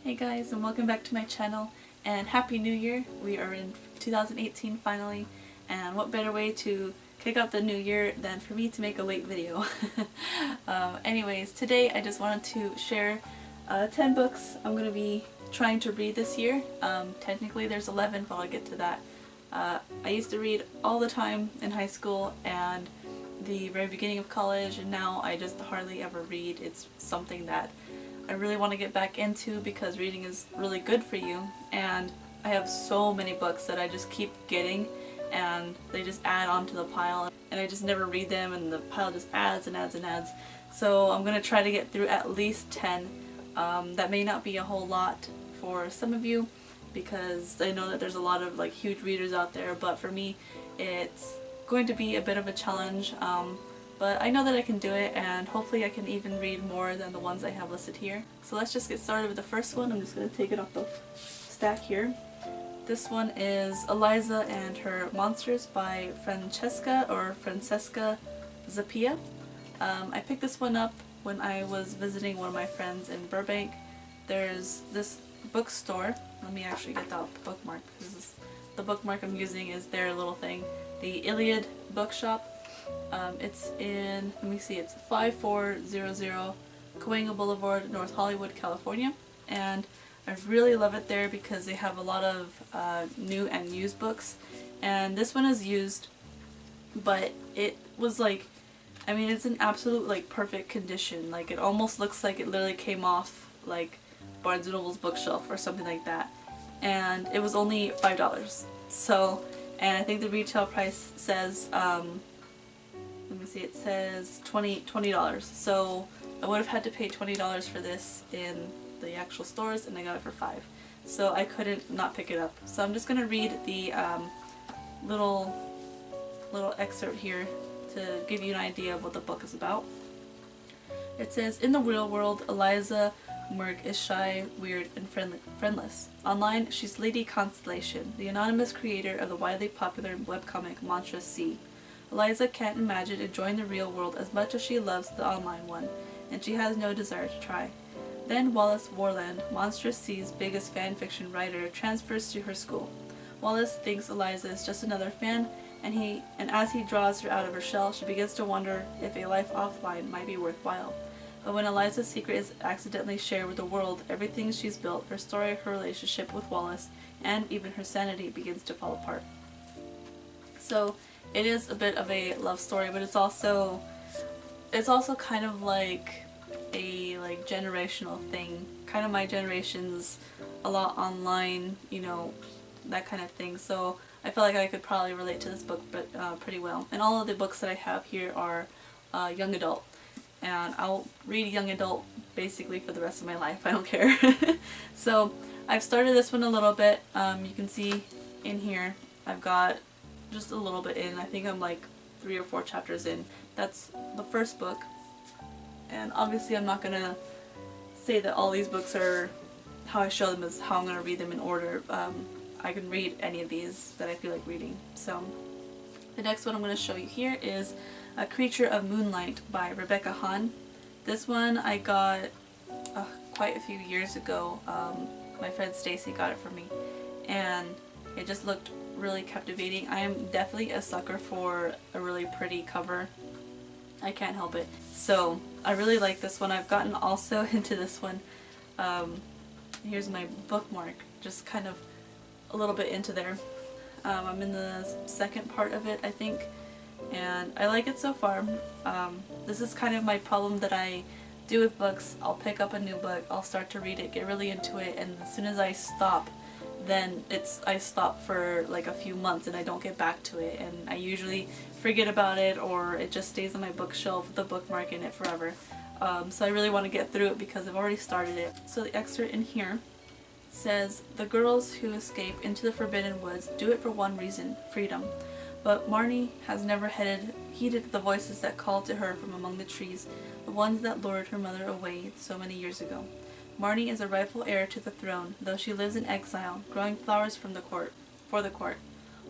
Hey guys, and welcome back to my channel, and Happy New Year! We are in 2018 finally, and what better way to kick off the new year than for me to make a late video. Anyways, today I just wanted to share 10 books I'm going to be trying to read this year. Technically there's 11, but I'll get to that. I used to read all the time in high school and the very beginning of college, and now I just hardly ever read. It's something that I really want to get back into because reading is really good for you, and I have so many books that I just keep getting and they just add onto the pile and I just never read them and the pile just adds and adds and adds. So I'm going to try to get through at least 10. That may not be a whole lot for some of you because I know that there's a lot of like huge readers out there, but for me it's going to be a bit of a challenge. But I know that I can do it, and hopefully I can even read more than the ones I have listed here. So let's just get started with the first one. I'm just going to take it off the stack here. This one is Eliza and Her Monsters by Francesca Zappia. I picked this one up when I was visiting one of my friends in Burbank. There's this bookstore. Let me actually get that bookmark because the bookmark I'm using is their little thing. The Iliad Bookshop. It's in, let me see, it's 5400 Cahuenga Boulevard, North Hollywood, California, and I really love it there because they have a lot of new and used books, and this one is used, but it was like, I mean, it's in absolute like perfect condition. Like it almost looks like it literally came off like Barnes & Noble's bookshelf or something like that, and it was only $5. So, and I think the retail price says let me see, it says $20. So I would have had to pay $20 for this in the actual stores, and I got it for $5. So I couldn't not pick it up. So I'm just gonna read the little excerpt here to give you an idea of what the book is about. It says, in the real world, Eliza Merck is shy, weird, and friendless. Online, she's Lady Constellation, the anonymous creator of the widely popular webcomic Monstrous C. Eliza can't imagine enjoying the real world as much as she loves the online one, and she has no desire to try. Then Wallace Warland, Monstrous C's biggest fanfiction writer, transfers to her school. Wallace thinks Eliza is just another fan, and as he draws her out of her shell, she begins to wonder if a life offline might be worthwhile. But when Eliza's secret is accidentally shared with the world, everything she's built, her story, her relationship with Wallace, and even her sanity begins to fall apart. So it is a bit of a love story, but it's also kind of like a generational thing. Kind of my generation's a lot online, you know, that kind of thing. So I feel like I could probably relate to this book pretty well. And all of the books that I have here are young adult. And I'll read young adult basically for the rest of my life. I don't care. So I've started this one a little bit. You can see in here I've got just a little bit in. I think I'm like 3 or 4 chapters in. That's the first book. And obviously I'm not gonna say that all these books are how I show them, is how I'm gonna read them in order. I can read any of these that I feel like reading. So the next one I'm gonna show you here is A Creature of Moonlight by Rebecca Hahn. This one I got quite a few years ago. My friend Stacy got it for me, and it just looked really captivating. I am definitely a sucker for a really pretty cover. I can't help it. So I really like this one. I've gotten also into this one. Here's my bookmark, just kind of a little bit into there. I'm in the second part of it, I think, and I like it so far. This is kind of my problem that I do with books. I'll pick up a new book, I'll start to read it, get really into it, and as soon as I stop, then I stop for like a few months and I don't get back to it, and I usually forget about it, or it just stays on my bookshelf with the bookmark in it forever. So I really want to get through it because I've already started it. So the excerpt in here says, the girls who escape into the Forbidden Woods do it for one reason, freedom. But Marnie has never heeded the voices that called to her from among the trees, the ones that lured her mother away so many years ago. Marnie is a rightful heir to the throne, though she lives in exile, growing flowers for the court.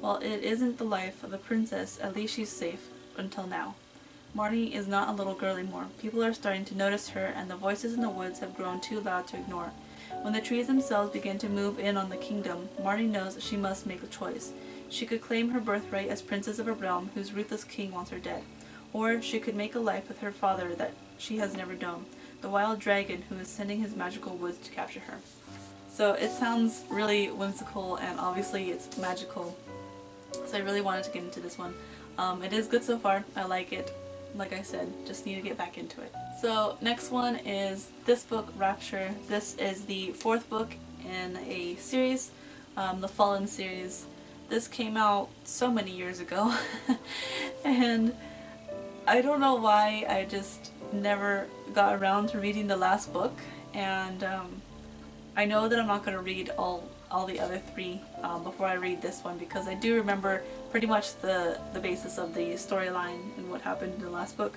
While it isn't the life of a princess, at least she's safe, until now. Marnie is not a little girl anymore. People are starting to notice her, and the voices in the woods have grown too loud to ignore. When the trees themselves begin to move in on the kingdom, Marnie knows she must make a choice. She could claim her birthright as princess of a realm whose ruthless king wants her dead. Or she could make a life with her father that she has never known, the wild dragon who is sending his magical woods to capture her. So it sounds really whimsical, and obviously it's magical. So I really wanted to get into this one. It is good so far. I like it. Like I said, just need to get back into it. So next one is this book, Rapture. This is the 4th book in a series, the Fallen series. This came out so many years ago and I don't know why I just never got around to reading the last book, and I know that I'm not going to read all the other 3 before I read this one, because I do remember pretty much the basis of the storyline and what happened in the last book,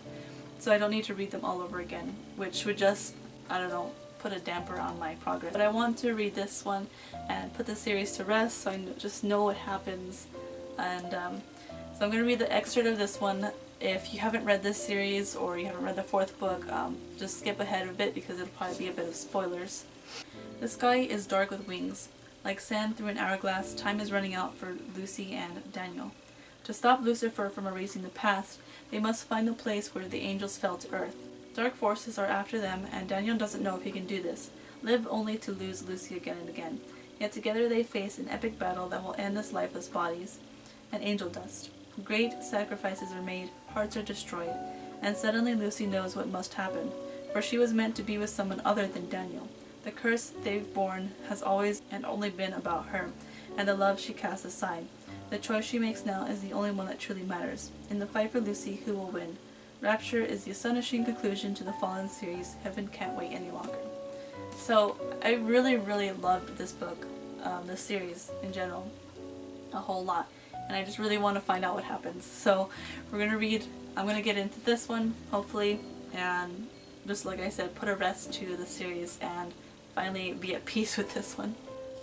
so I don't need to read them all over again, which would just, I don't know, put a damper on my progress. But I want to read this one and put the series to rest so I just know what happens, and so I'm going to read the excerpt of this one. If you haven't read this series or you haven't read the 4th book, just skip ahead a bit because it'll probably be a bit of spoilers. The sky is dark with wings. Like sand through an hourglass, time is running out for Lucy and Daniel. To stop Lucifer from erasing the past, they must find the place where the angels fell to earth. Dark forces are after them, and Daniel doesn't know if he can do this, live only to lose Lucy again and again. Yet together they face an epic battle that will end this lifeless bodies and angel dust. Great sacrifices are made, hearts are destroyed, and suddenly Lucy knows what must happen, for she was meant to be with someone other than Daniel. The curse they've borne has always and only been about her, and the love she casts aside. The choice she makes now is the only one that truly matters. In the fight for Lucy, who will win? Rapture is the astonishing conclusion to the Fallen series. Heaven can't wait any longer. So, I really, really loved this book, this series in general, a whole lot. And I just really want to find out what happens. So I'm going to get into this one, hopefully, and just like I said, put a rest to the series and finally be at peace with this one.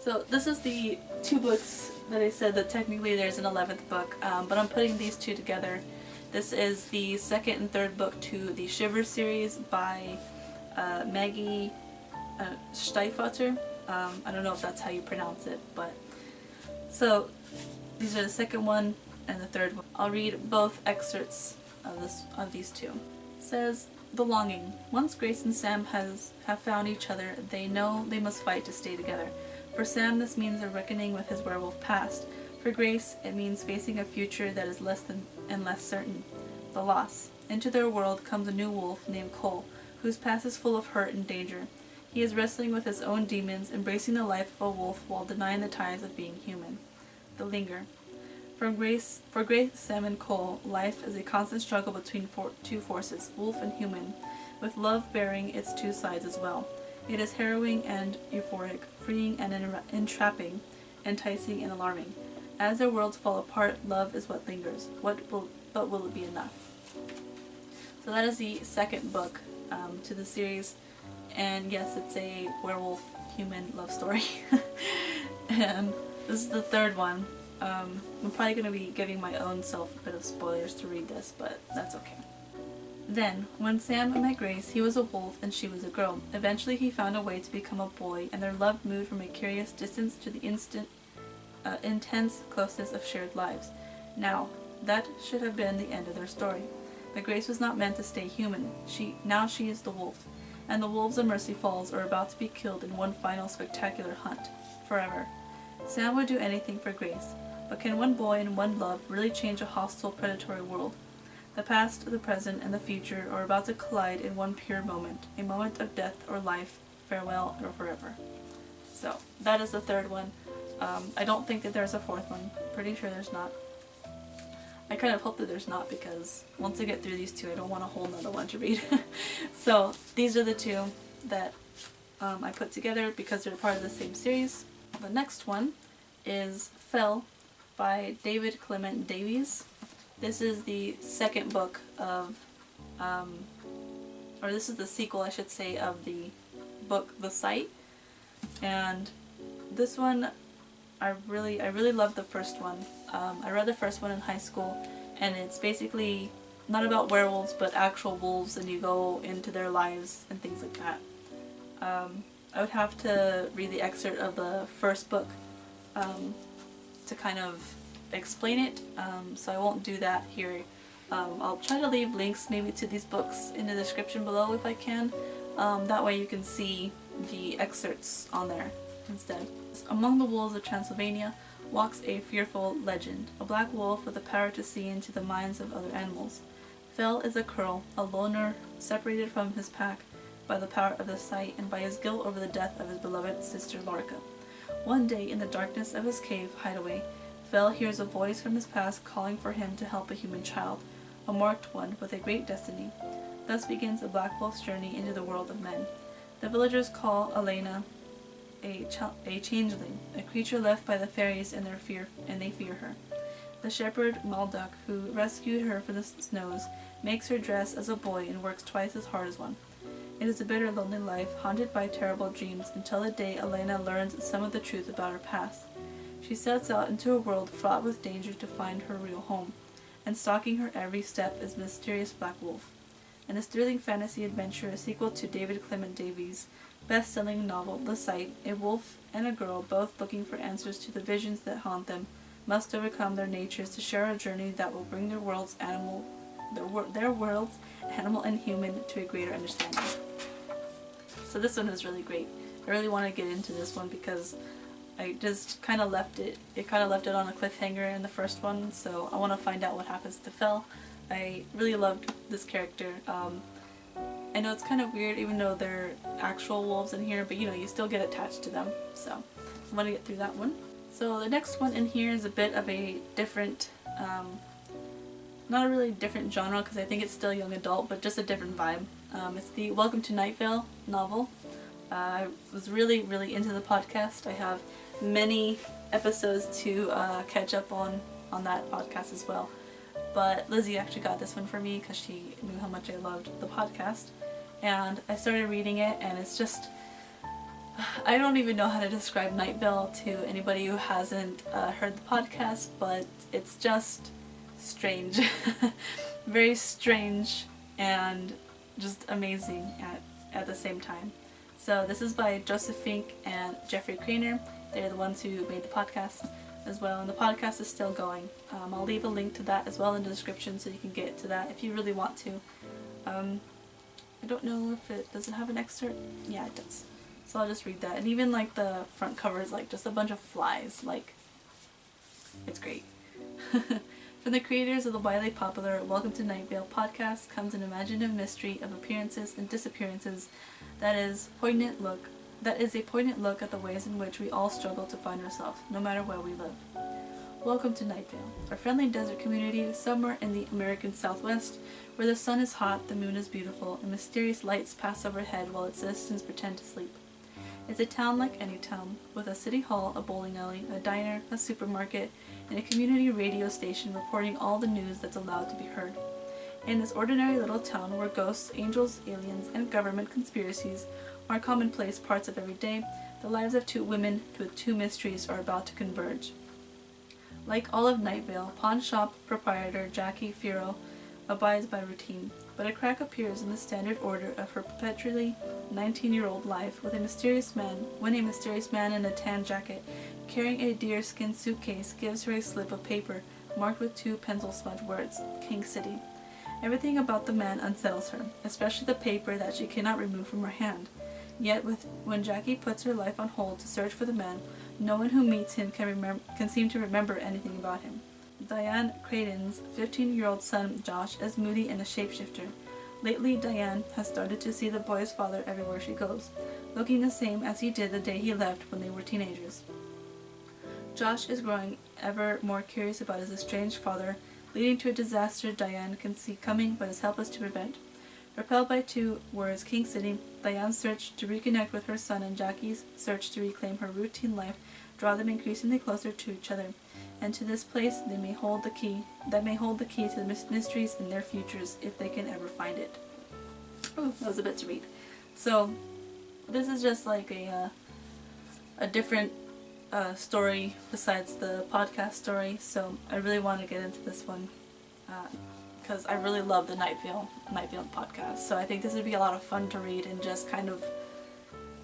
So this is the 2 books that I said that technically there's an 11th book, but I'm putting these 2 together. This is the 2nd and 3rd book to the Shivers series by Maggie Stiefvater. I don't know if that's how you pronounce it, but so these are the 2nd one and the 3rd one. I'll read both excerpts of these 2. It says, The Longing. Once Grace and Sam have found each other, they know they must fight to stay together. For Sam, this means a reckoning with his werewolf past. For Grace, it means facing a future that is less certain. The loss. Into their world comes a new wolf named Cole, whose past is full of hurt and danger. He is wrestling with his own demons, embracing the life of a wolf while denying the ties of being human. The Linger. For Grace, Sam, and Cole, life is a constant struggle between 2 forces, wolf and human, with love bearing its 2 sides as well. It is harrowing and euphoric, freeing and entrapping, enticing and alarming. As their worlds fall apart, love is what lingers. But will it be enough? So that is the 2nd book to the series, and yes, it's a werewolf-human love story. And this is the 3rd one. I'm probably going to be giving my own self a bit of spoilers to read this, but that's okay. Then, when Sam met Grace, he was a wolf and she was a girl. Eventually he found a way to become a boy, and their love moved from a curious distance to the intense closeness of shared lives. Now, that should have been the end of their story. But Grace was not meant to stay human. Now she is the wolf, and the wolves of Mercy Falls are about to be killed in one final spectacular hunt, forever. Sam would do anything for Grace, but can one boy and one love really change a hostile, predatory world? The past, the present, and the future are about to collide in one pure moment, a moment of death or life, farewell or forever. So, that is the 3rd one. I don't think that there's a 4th one. Pretty sure there's not. I kind of hope that there's not, because once I get through these 2, I don't want a whole nother one to read. So, these are the 2 that I put together because they're part of the same series. The next one is Fell by David Clement Davies. This is the 2nd book of, or this is the sequel, I should say, of the book The Sight. And this one, I really loved the first one. I read the first one in high school, and it's basically not about werewolves, but actual wolves, and you go into their lives and things like that. I would have to read the excerpt of the first book to kind of explain it, so I won't do that here. I'll try to leave links maybe to these books in the description below if I can. That way you can see the excerpts on there instead. Among the wolves of Transylvania walks a fearful legend, a black wolf with the power to see into the minds of other animals. Vale is a curl, a loner separated from his pack by the power of the sight and by his guilt over the death of his beloved sister Lorca. One day, in the darkness of his cave hideaway, Vale hears a voice from his past calling for him to help a human child, a marked one with a great destiny. Thus begins a black wolf's journey into the world of men. The villagers call Elena a changeling, a creature left by the fairies and they fear her. The shepherd Malduck, who rescued her from the snows, makes her dress as a boy and works twice as hard as one. It is a bitter, lonely life, haunted by terrible dreams, until the day Elena learns some of the truth about her past. She sets out into a world fraught with danger to find her real home, and stalking her every step is a mysterious black wolf. In this thrilling fantasy adventure, a sequel to David Clement Davies' best-selling novel The Sight, a wolf and a girl, both looking for answers to the visions that haunt them, must overcome their natures to share a journey that will bring their worlds, animal and human, to a greater understanding. So this one is really great. I really want to get into this one because I just kind of left it on a cliffhanger in the first one, so I want to find out what happens to Fel. I really loved this character. I know it's kind of weird even though they're actual wolves in here, but you still get attached to them, so I want to get through that one. So the next one in here is a bit of a different, not a really different genre because I think it's still young adult, but just a different vibe. It's the Welcome to Night Vale novel. I was really into the podcast. I have many episodes to catch up on that podcast as well. But Lizzie actually got this one for me because she knew how much I loved the podcast. And I started reading it, and it's just, I don't even know how to describe Night Vale to anybody who hasn't heard the podcast, but it's just strange. Very strange and just amazing at the same time. So this is by Joseph Fink and Jeffrey Craner. They're the ones who made the podcast as well, and the podcast is still going. I'll leave a link to that as well in the description so you can get to that if you really want to. I don't know if does it have an excerpt? Yeah, it does. So I'll just read that. And even like the front cover is like just a bunch of flies. Like, it's great. From the creators of the widely popular Welcome to Night Vale podcast comes an imaginative mystery of appearances and disappearances that is a poignant look at the ways in which we all struggle to find ourselves, no matter where we live. Welcome to Night Vale, a friendly desert community somewhere in the American Southwest, where the sun is hot, the moon is beautiful, and mysterious lights pass overhead while its citizens pretend to sleep. It's a town like any town, with a city hall, a bowling alley, a diner, a supermarket, and a community radio station reporting all the news that's allowed to be heard. In this ordinary little town where ghosts, angels, aliens, and government conspiracies are commonplace parts of every day, the lives of two women with two mysteries are about to converge. Like all of Night Vale, pawn shop proprietor Jackie Firo abides by routine, but a crack appears in the standard order of her perpetually 19-year-old life when a mysterious man in a tan jacket carrying a deerskin suitcase gives her a slip of paper marked with two pencil smudge words, King City. Everything about the man unsettles her, especially the paper that she cannot remove from her hand. Yet when Jackie puts her life on hold to search for the man, no one who meets him can seem to remember anything about him. Diane Creighton's 15-year-old son Josh is moody and a shapeshifter. Lately, Diane has started to see the boy's father everywhere she goes, looking the same as he did the day he left when they were teenagers. Josh is growing ever more curious about his estranged father, leading to a disaster Diane can see coming but is helpless to prevent. Repelled by two words, King City, Diane's search to reconnect with her son and Jackie's search to reclaim her routine life draw them increasingly closer to each other, and to this place that may hold the key to the mysteries in their futures if they can ever find it. Ooh, that was a bit to read. So this is just like a different story besides the podcast story, so I really want to get into this one because I really love the Night Vale podcast, so I think this would be a lot of fun to read and just kind of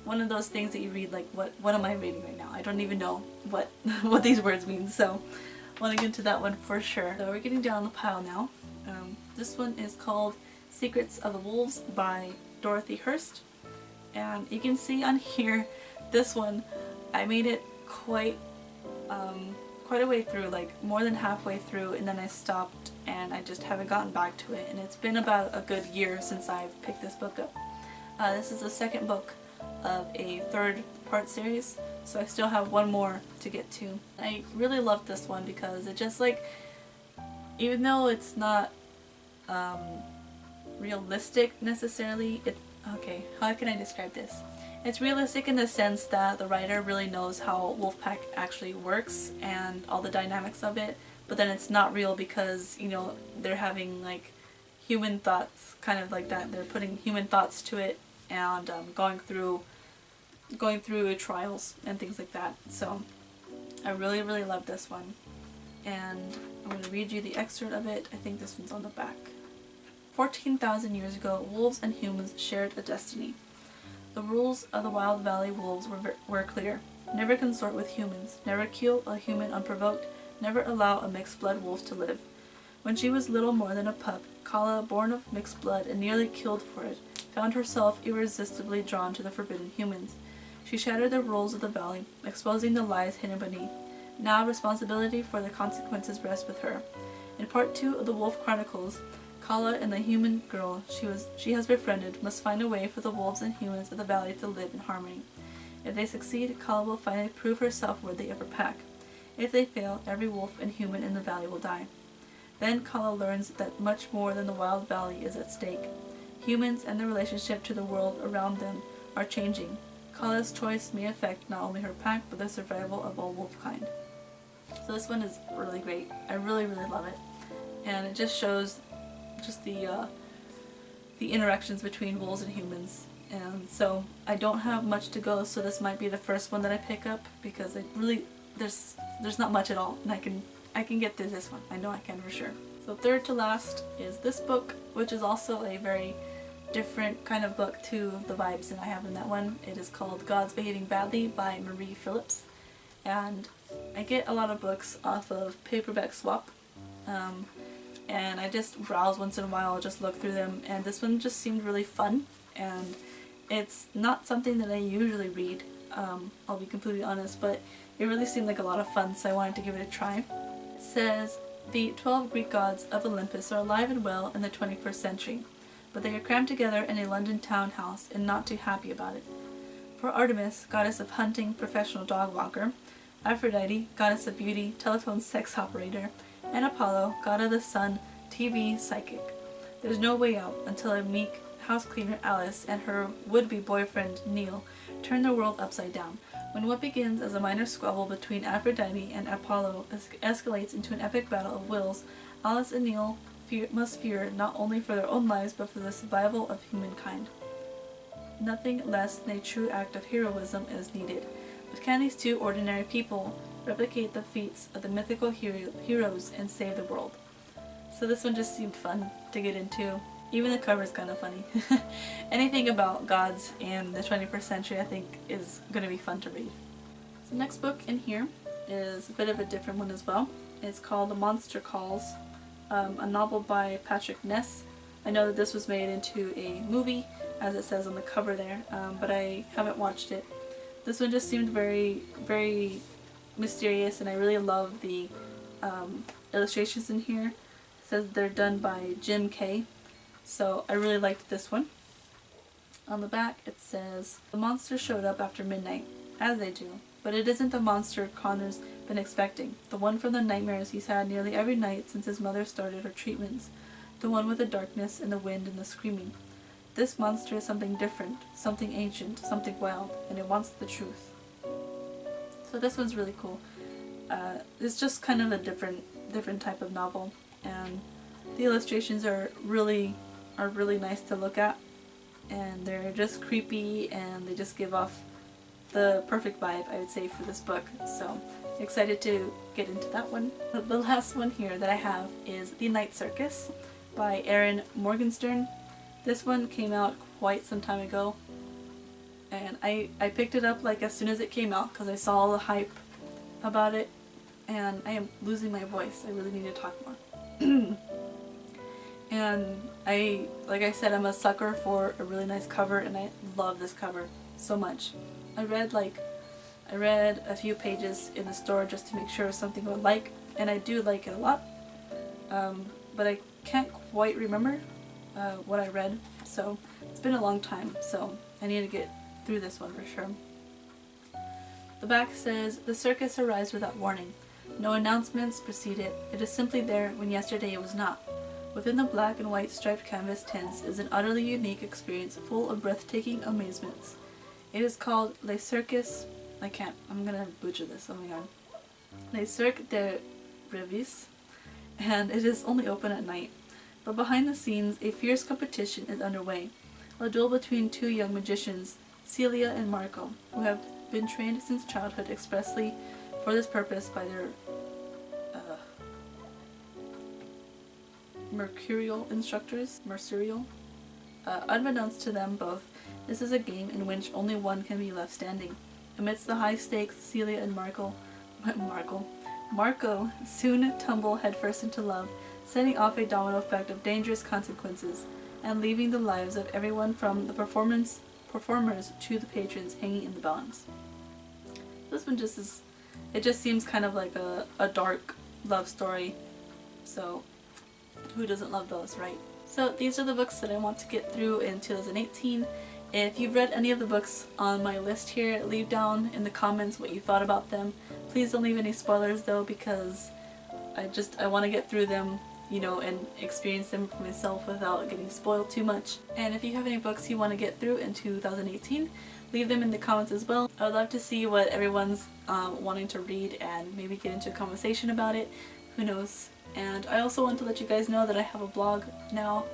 one of those things that you read like, what am I reading right now? I don't even know what what these words mean, so I want to get into that one for sure. So we're getting down the pile now. This one is called Secrets of the Wolves by Dorothy Hurst, and you can see on here, this one I made it quite a way through, like more than halfway through, and then I stopped and I just haven't gotten back to it, and it's been about a good year since I've picked this book up. This is the second book of a 3rd-part series, so I still have one more to get to. I really love this one because it just, like, even though it's not realistic necessarily, okay, how can I describe this? It's realistic in the sense that the writer really knows how Wolfpack actually works and all the dynamics of it, but then it's not real because, you know, they're having like human thoughts, kind of like that. They're putting human thoughts to it and going through trials and things like that. So I really, really love this one, and I'm going to read you the excerpt of it. I think this one's on the back. 14,000 years ago, wolves and humans shared a destiny. The rules of the Wild Valley wolves were clear. Never consort with humans, never kill a human unprovoked, never allow a mixed-blood wolf to live. When she was little more than a pup, Kala, born of mixed blood and nearly killed for it, found herself irresistibly drawn to the forbidden humans. She shattered the rules of the valley, exposing the lies hidden beneath. Now responsibility for the consequences rests with her. In part 2 of the Wolf Chronicles, Kala and the human girl she has befriended must find a way for the wolves and humans of the valley to live in harmony. If they succeed, Kala will finally prove herself worthy of her pack. If they fail, every wolf and human in the valley will die. Then Kala learns that much more than the Wild Valley is at stake. Humans and their relationship to the world around them are changing. Kala's choice may affect not only her pack, but the survival of all wolf kind. So this one is really great. I really, really love it. And it just shows just the interactions between wolves and humans. And so I don't have much to go, so this might be the first one that I pick up, because it really, there's not much at all, and I can get through this one. I know I can for sure. So third to last is this book, which is also a very different kind of book to the vibes that I have in that one. It is called Gods Behaving Badly by Marie Phillips, and I get a lot of books off of Paperback Swap, and I just browse once in a while, just look through them, and this one just seemed really fun, and it's not something that I usually read, I'll be completely honest, but it really seemed like a lot of fun, so I wanted to give it a try. It says, the 12 Greek gods of Olympus are alive and well in the 21st century, but they are crammed together in a London townhouse and not too happy about it. For Artemis, goddess of hunting, professional dog walker, Aphrodite, goddess of beauty, telephone sex operator, and Apollo, god of the sun, TV psychic. There's no way out until a meek house cleaner Alice and her would-be boyfriend Neil turn the world upside down. When what begins as a minor squabble between Aphrodite and Apollo escalates into an epic battle of wills, Alice and Neil must fear not only for their own lives but for the survival of humankind. Nothing less than a true act of heroism is needed. But can these two ordinary people replicate the feats of the mythical heroes and save the world? So this one just seemed fun to get into. Even the cover is kind of funny. Anything about gods in the 21st century I think is going to be fun to read. So the next book in here is a bit of a different one as well. It's called The Monster Calls, a novel by Patrick Ness. I know that this was made into a movie, as it says on the cover there, but I haven't watched it. This one just seemed very, very mysterious, and I really love the illustrations in here. It says they're done by Jim Kay, so I really liked this one. On the back it says, the monster showed up after midnight, as they do, but it isn't the monster Connor's been expecting, the one from the nightmares he's had nearly every night since his mother started her treatments, the one with the darkness and the wind and the screaming. This monster is something different, something ancient, something wild, and it wants the truth. So this one's really cool. It's just kind of a different type of novel, and the illustrations are really nice to look at, and they're just creepy, and they just give off the perfect vibe, I would say, for this book. So excited to get into that one. The last one here that I have is The Night Circus by Erin Morgenstern. This one came out quite some time ago, And I picked it up like as soon as it came out because I saw all the hype about it, and I am losing my voice. I really need to talk more. And like I said, I'm a sucker for a really nice cover, and I love this cover so much. I read a few pages in the store just to make sure it was something I would like, and I do like it a lot. But I can't quite remember what I read, so it's been a long time, so I need to get through this one for sure. The back says, "The circus arrives without warning. No announcements precede it. It is simply there when yesterday it was not. Within the black and white striped canvas tents is an utterly unique experience full of breathtaking amazements. It is called Le Circus." I'm gonna butcher this, oh my god. Le Cirque de Revis, and it is only open at night. But behind the scenes, a fierce competition is underway. A duel between two young magicians, Celia and Marco, who have been trained since childhood expressly for this purpose by their mercurial instructors. Unbeknownst to them both, this is a game in which only one can be left standing. Amidst the high stakes, Celia and Marco soon tumble headfirst into love, setting off a domino effect of dangerous consequences, and leaving the lives of everyone from the performers to the patrons hanging in the balance. This one it just seems kind of like a dark love story, so who doesn't love those, right? So these are the books that I want to get through in 2018. If you've read any of the books on my list here, leave down in the comments what you thought about them. Please don't leave any spoilers though, because I want to get through them, and experience them for myself without getting spoiled too much. And if you have any books you want to get through in 2018, leave them in the comments as well. I would love to see what everyone's wanting to read and maybe get into a conversation about it. Who knows? And I also want to let you guys know that I have a blog now,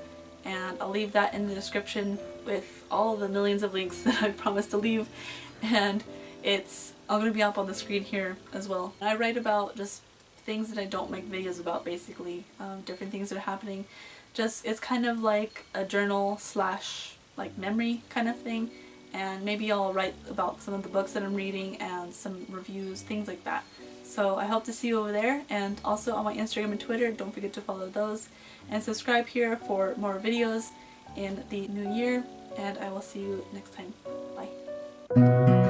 and I'll leave that in the description with all the millions of links that I promised to leave, and it's all going to be up on the screen here as well. I write about just things that I don't make videos about, basically, different things that are happening. It's kind of like a journal / like memory kind of thing, and maybe I'll write about some of the books that I'm reading and some reviews, things like that. So I hope to see you over there, and also on my Instagram and Twitter. Don't forget to follow those, and subscribe here for more videos in the new year, and I will see you next time. Bye.